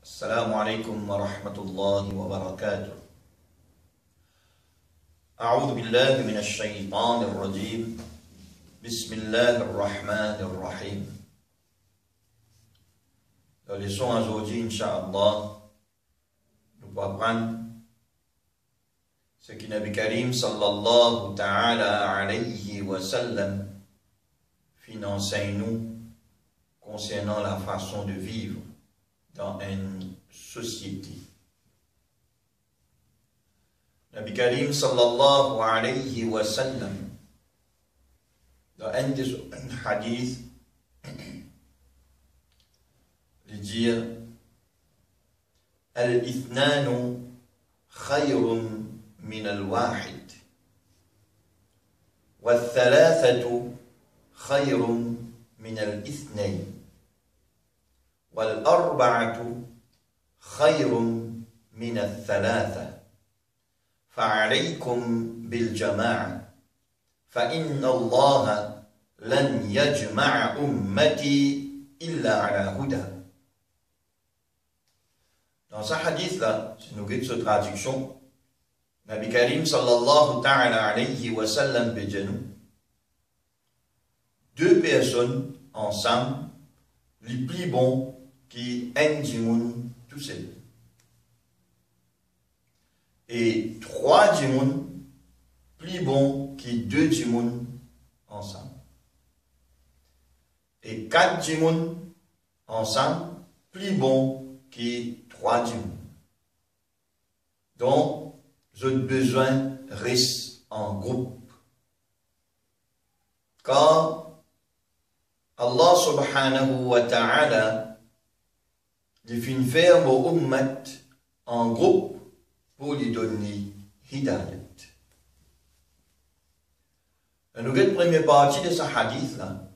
السلام عليكم ورحمة الله وبركاته. أعوذ بالله من الشيطان الرجيم. بسم الله الرحمن الرحيم. Dans les leçons aujourd'hui, Inch'Allah, nous allons apprendre ce que Nabi Karim sallallahu ta'ala alayhi wa sallam enseigne nous concernant la façon de vivre dans une société. Nabi Karim sallallahu alayhi wa sallam, dans un hadith, il dit Al-Ithnanu khayrun min al-wahid wal-thalathatu khayrun min al-ithnayn wal-arba'atu khayrun min al-thalatha fa'alaykum bil-jama'a fa'inna Allah lan yajma'a ummati illa ala huda. Dans ce hadith-là, si nous regardons cette traduction, Nabi Karim sallallahu ta'ala alayhi wa sallam béjanou, deux personnes ensemble, les plus bons qui un djimoun tout seul. Et trois djimoun plus bons qui deux djimoun ensemble. Et quatre djimoun ensemble plus bons qui trois djimoun. Donc, votre besoin reste en groupe. Car Allah subhanahu wa ta'ala définit faire vos ummat en groupe pour lui donner hidayat. Nous regardons la première partie de ce hadith là.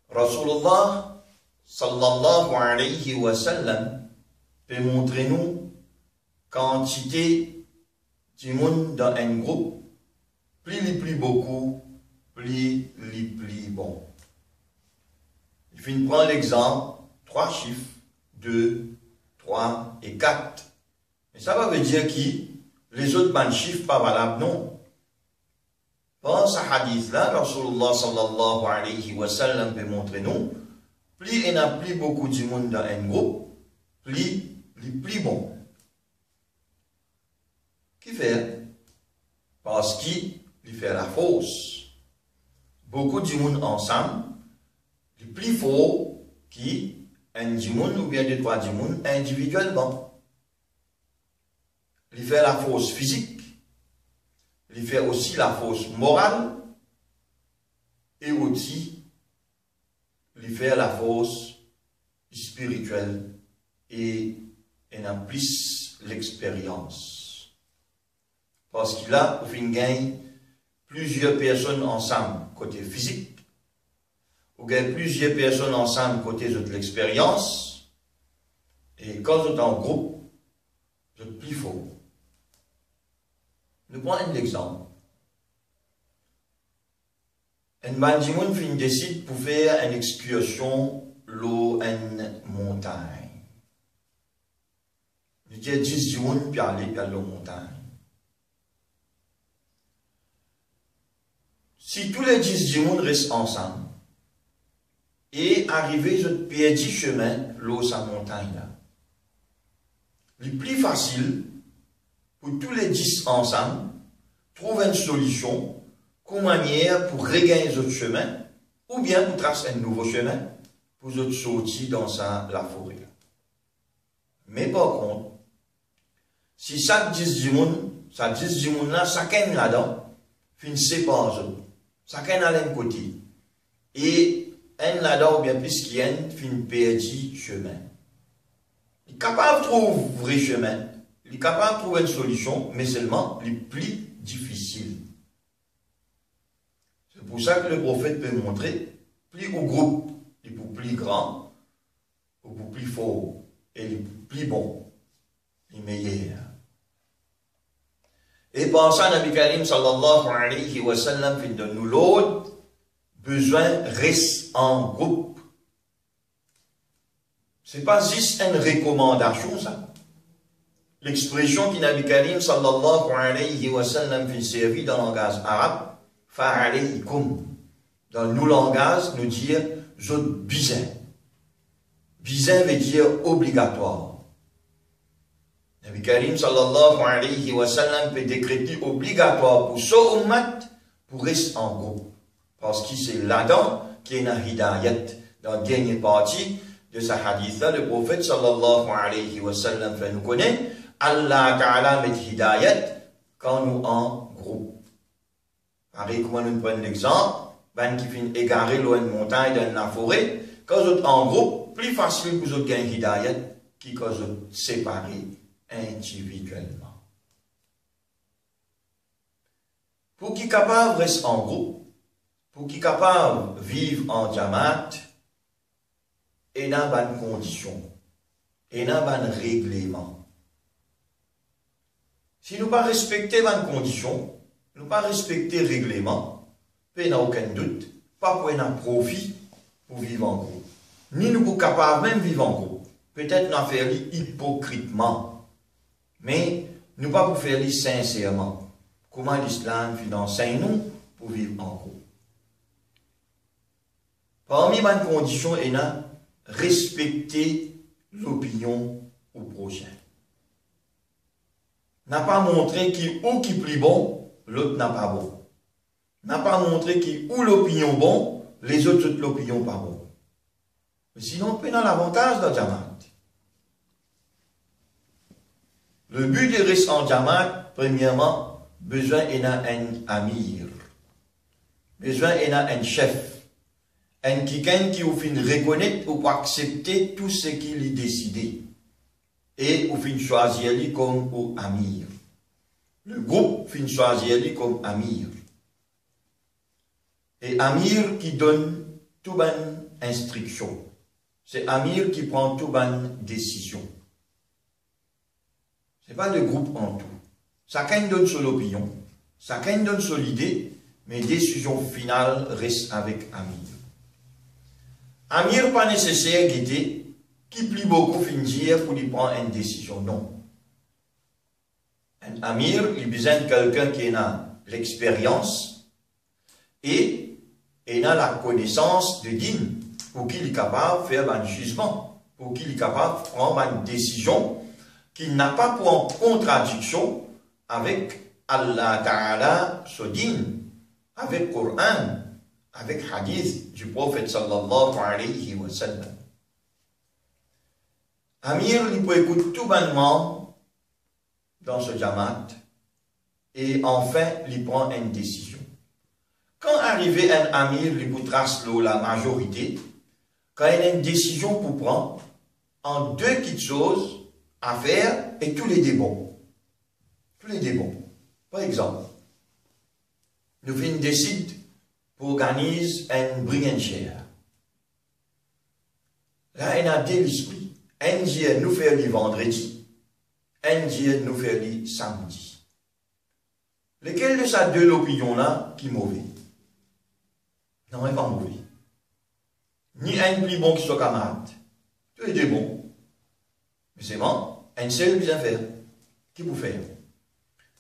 Rasulullah sallallahu alayhi wa sallam peut montrer nous quantité de monde dans un groupe, plus beaucoup, plus bon. Il finit prendre l'exemple, 3 chiffres, 2, 3 et 4. Mais ça veut dire que les autres chiffres pas valables, non. Dans ce hadith-là, Rasulullah sallallahu alayhi wa sallam peut montrer nous, plus il y a plus beaucoup de monde dans un groupe, plus bon. Qui fait? Parce qu'il fait la fausse. Beaucoup de monde ensemble, le plus fort qui un djimoun ou bien deux trois djimoun individuellement. Il fait la fausse physique, il fait aussi la fausse morale et aussi il fait la fausse spirituelle et il a plus l'expérience. Parce qu'il a au fin gagne plusieurs personnes ensemble côté physique, ou gagne plusieurs personnes ensemble côté de l'expérience, et quand vous êtes en groupe, vous êtes plus fort. Nous prenons un exemple. Un bandimoun décide pour faire une excursion l'eau une montagne. Il dit 10 dimoun puis aller vers la montagne. Si tous les 10 dimoun restent ensemble, et arriver je perds chemin l'eau sa montagne là. Le plus facile pour tous les 10 ensemble trouver une solution comme manière pour regagner notre chemin ou bien pour tracer un nouveau chemin pour notre sortir dans la forêt. Mais par contre, si chaque 10 du monde, ça 10 du monde là, chacun là-dedans, fin sépare eux. Chacun à l'un côté. Et un là-dedans ou bien plus qu'il y a un fin perdu chemin. Il est capable de trouver un vrai chemin. Il est capable de trouver une solution, mais seulement les plus difficiles. C'est pour ça que le prophète peut montrer, plus au groupe, les plus grands, ou plus fort, et les plus bons, les meilleurs. Et par ça, Nabi Karim sallallahu alayhi wa sallam fait de nous l'autre, besoin reste en groupe. c'est pas juste une recommandation, ça. L'expression qui Nabi Karim sallallahu alayhi wa sallam fait servir dans le langage arabe, fa'alaykum. Dans nos langages, nous dire zot bizin. Bizin veut dire obligatoire. Nabi Karim sallallahu alayhi wa sallam peut décréter obligatoire pour ce ummat pour rester en groupe. Parce que c'est là-dedans qu'il y a une hidayat. Dans la dernière partie de sa hadith-là, le prophète sallallahu alayhi wa sallam fait nous connaître Allah Ta'ala met hidayat quand nous en groupe. Pareil, comment nous prenons l'exemple, ben qui finit égaré loin de montagne, dans la forêt, quand vous êtes en groupe, plus facile que vous êtes gagner hidayat que quand vous êtes séparés individuellement. Pour qui capable rester en groupe, pour qui capable vivre en jamaat, et dans bonne condition, et dans bon règlement. Si nous ne respectons pas les conditions, nous ne respectons pas le règlement, il n'y a aucun doute, pas pour un profit pour vivre en groupe. Ni nous sommes capables même de vivre en groupe. Peut-être nous faire hypocritement, mais nous pas pour faire sincèrement. Comment l'islam enseigne nous pour vivre en groupe. Parmi les conditions, il y a respecter l'opinion au prochain. N'a pas montré qui ou qui plus bon, l'autre n'a pas bon. N'a pas montré qui ou l'opinion bon, les autres l'opinion pas bon. Mais sinon, on peut dans l'avantage de la Jamaat. Le but de rester en Jamaat, premièrement, besoin d'un amir. Besoin d'un chef. Un quelqu'un qui vous fait reconnaître ou accepter tout ce qu'il a décidé. Et vous fin choisir lui comme amir. Le groupe fin choisir lui comme amir. Et amir qui donne toute bonne instruction. C'est amir qui prend toute bonne décision. Ce n'est pas le groupe en tout. Chacun donne son opinion, chacun donne son idée, mais décision finale reste avec amir. Amir pas nécessaire guider. Qui plus beaucoup finir pour lui prendre une décision, non. Un amir, il a besoin de quelqu'un qui a l'expérience et a la connaissance de din, pour qu'il est capable de faire un jugement, pour qu'il est capable de prendre une décision qui n'a pas pour en contradiction avec Allah Ta'ala, son din, avec le Coran, avec le hadith du prophète sallallahu alayhi wa sallam. Amir, il peut écouter tout bonnement dans ce jamaat et enfin, il prend une décision. Quand arrive un amir, il peut tracer la majorité, quand il a une décision pour prendre, en deux petites choses à faire et tous les débats. Tous les débats. Par exemple, nous décidons pour organiser un brigandage. Là, il y a deux esprits. Un dia nous fait le vendredi, un dia nous fait le samedi. Lequel de ces deux opinions-là qui est mauvais? Non, il n'est pas mauvais. Ni un plus bon qui soit camarade. Tous les deux bons. Mais c'est bon, un seul bien faire. Qui vous fait?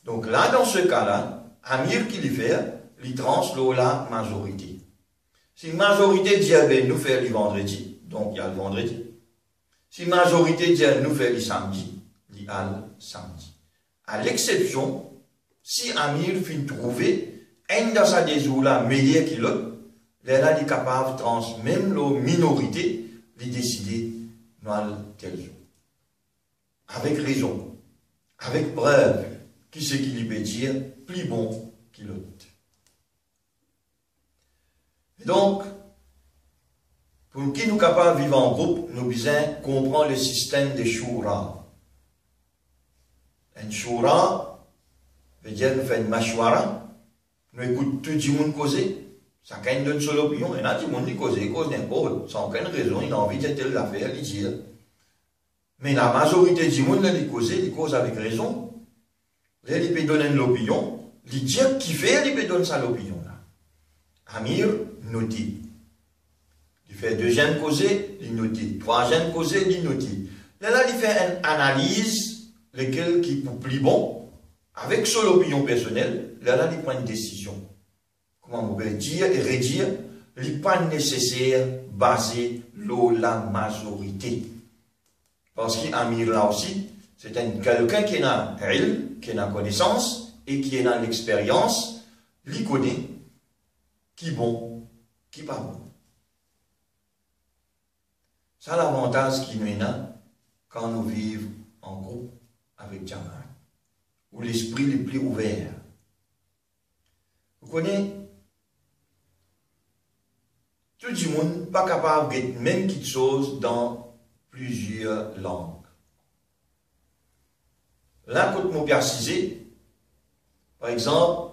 Donc là, dans ce cas-là, Amir qui lui fait, il translate la majorité. Si la majorité dit, ben, nous fait le vendredi, donc il y a le vendredi. Si la majorité dit nous fait le samedi, il y a le samedi. À l'exception, si Amir finit trouver un de sa désoula meilleur que l'autre, là, il est capable de transmettre même la minorité, de décider dans tel jour. Avec raison, avec preuve, qui c'est qui lui peut dire plus bon que l'autre. Et donc, pour qui nous capables de vivre en groupe, nous devons comprendre le système de shura. Un shura veut dire nous faisons une mashwara, nous écoutons tout le monde causer, chacun donne son opinion, et là tout le monde cause n'importe, sans aucune raison, il a envie de telle affaire, il dit. Mais la majorité du monde, il cause avec raison. Il peut donner l'opinion, il dit qui fait, il peut donner sa l'opinion. Amir nous dit. Il fait deuxième causé, il note. Troisième causé, il note. Là, il fait une analyse, lequel qui pour plus bon, avec son opinion personnelle, là, il prend une décision. Comment on peut dire et redire, il n'est pas nécessaire basé sur la majorité. Parce qu'Amir là aussi, c'est quelqu'un qui a ilm, qui a connaissance et qui a l'expérience, il connaît qui est bon, qui n'est pas bon. C'est l'avantage qui nous a quand nous vivons en groupe avec Jamaat, où l'esprit est plus ouvert. Vous connaissez, tout le monde n'est pas capable de dire même quelque chose dans plusieurs langues. Là, quand je précisé, par exemple,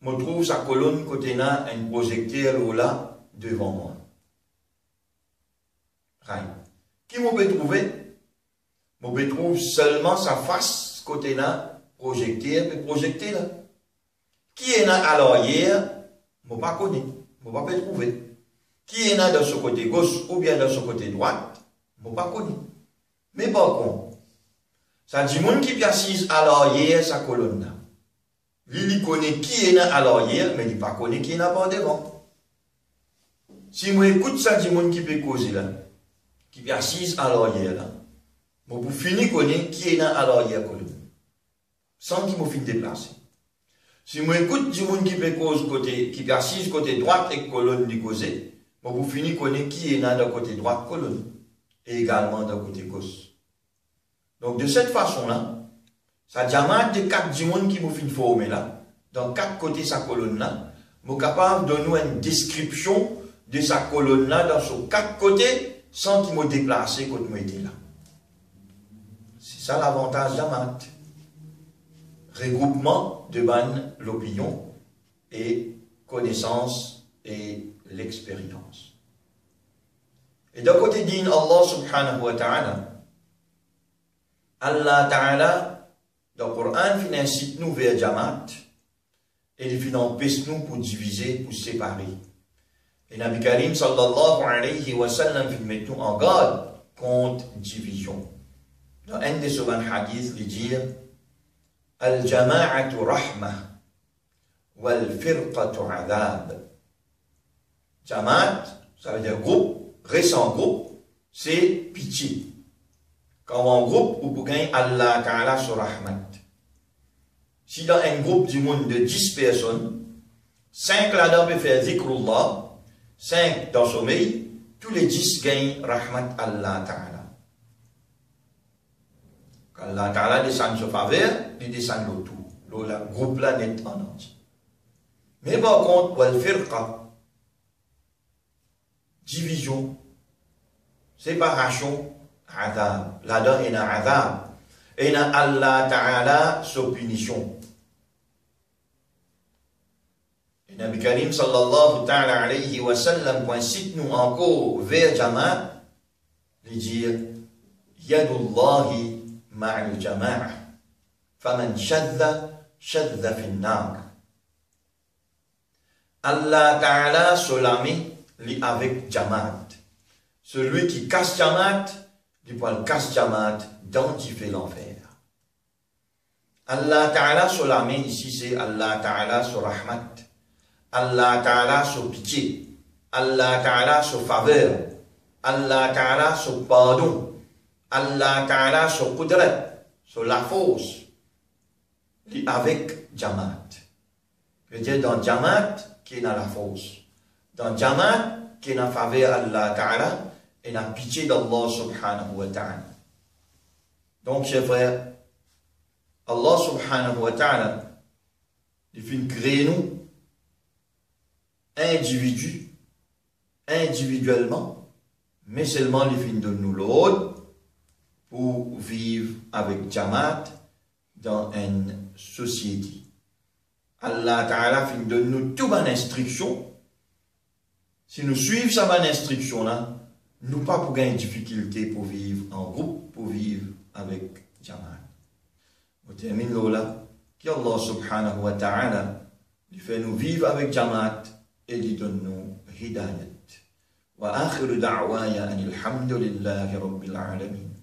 je trouve sa colonne côté là, un projecteur là devant moi. Qui me peut trouver? Je peux trouver seulement sa face côté là, projecteur, et projecté là. Qui est là à l'arrière? Je ne pas connais, je ne pas trouver. Qui est là de ce côté gauche ou bien de ce côté droite? Je ne pas connais. Mais par contre, ça dit monde qui est assis à l'arrière sa colonne là. Il connaît qui est là à l'arrière, mais il ne pas connaît qui est là par devant. Si moi écoute ça dit monde qui peut causer là, qui est assis à l'arrière là, moi pour finir connaître qui est là à l'arrière colonne, sans qu'il me finisse déplacer. Si moi écoute du monde qui peut cause côté, qui est assis côté droite et colonne du causé, moi pour finir connaître qui est là de côté droite colonne et également de côté gauche. Donc de cette façon-là, ça Jamaat de quatre du monde qui me finit former là, dans quatre côtés sa colonne là, je suis capable de donner une description de sa colonne là dans ses quatre côtés sans qu'il me déplace quand je était là. C'est ça l'avantage Jamaat. Regroupement de l'opinion et connaissance et l'expérience. Et d'un côté dit Allah subhanahu wa ta'ala, Allah ta'ala, dans le Coran, il incite nous vers Jamaat et il empêche nous pour diviser, pour séparer. Et Nabi Karim sallallahu alayhi wa sallam il met nous en garde contre division. Dans un des souverains hadiths, il dit Al-jama'atu rahma wal-firqatu adab. Jamaat, ça veut dire groupe, récent groupe, c'est pitié. Quand on groupe, vous pouvez gagner Allah Ta'ala sur rahmat. Si dans un groupe du monde de 10 personnes, 5 là-dedans peuvent faire zikrullah, 5 dans sommeil, tous les 10 gagnent rahmat Allah Ta'ala. Quand Allah Ta'ala descend sur faveur, il descend l'autour. Le groupe là n'est en entier. Mais par contre, wal firqa, division, séparation, adab. Là-dedans, il y a adab. Et il y a Allah Ta'ala sa punition. Et Nabi Karim sallallahu ta'ala alayhi wa sallam incite nous encore vers Jamaat, lui dire Yadullahi ma'al jama'a, faman shadda shadda fin nar. Allah Ta'ala solami li avec Jamaat. Celui qui casse Jamaat, il peut le casse Jamaat dans il fait l'enfer. Allah Ta'ala solami ici c'est Allah Ta'ala sur rahmat. Allah Ta'ala sur pitié. Allah Ta'ala sur faveur. Allah Ta'ala sur pardon. Allah Ta'ala sur qudrat, sur la force. Avec Jamaat. Je veux dire dans Jamaat qui est dans la force. Dans Jamaat qui est dans la faveur Allah Ta'ala et dans la pitié d'Allah subhanahu wa ta'ala. Donc, chers frères, Allah subhanahu wa ta'ala, il fait créer nous individuellement, mais seulement il fait de nous l'autre pour vivre avec Jamaat dans une société. Allah Ta'ala fait de nous toute bonne instruction. Si nous suivons sa bonne instruction là, nous pas pour gagner difficulté pour vivre en groupe, pour vivre avec Jamaat. On termine là, qu'Allah subhanahu wa ta'ala lui fait nous vivre avec Jamaat et lui donne nous hidayat. Wa akhiru da'waya anil hamdulillahi rabbil alamin.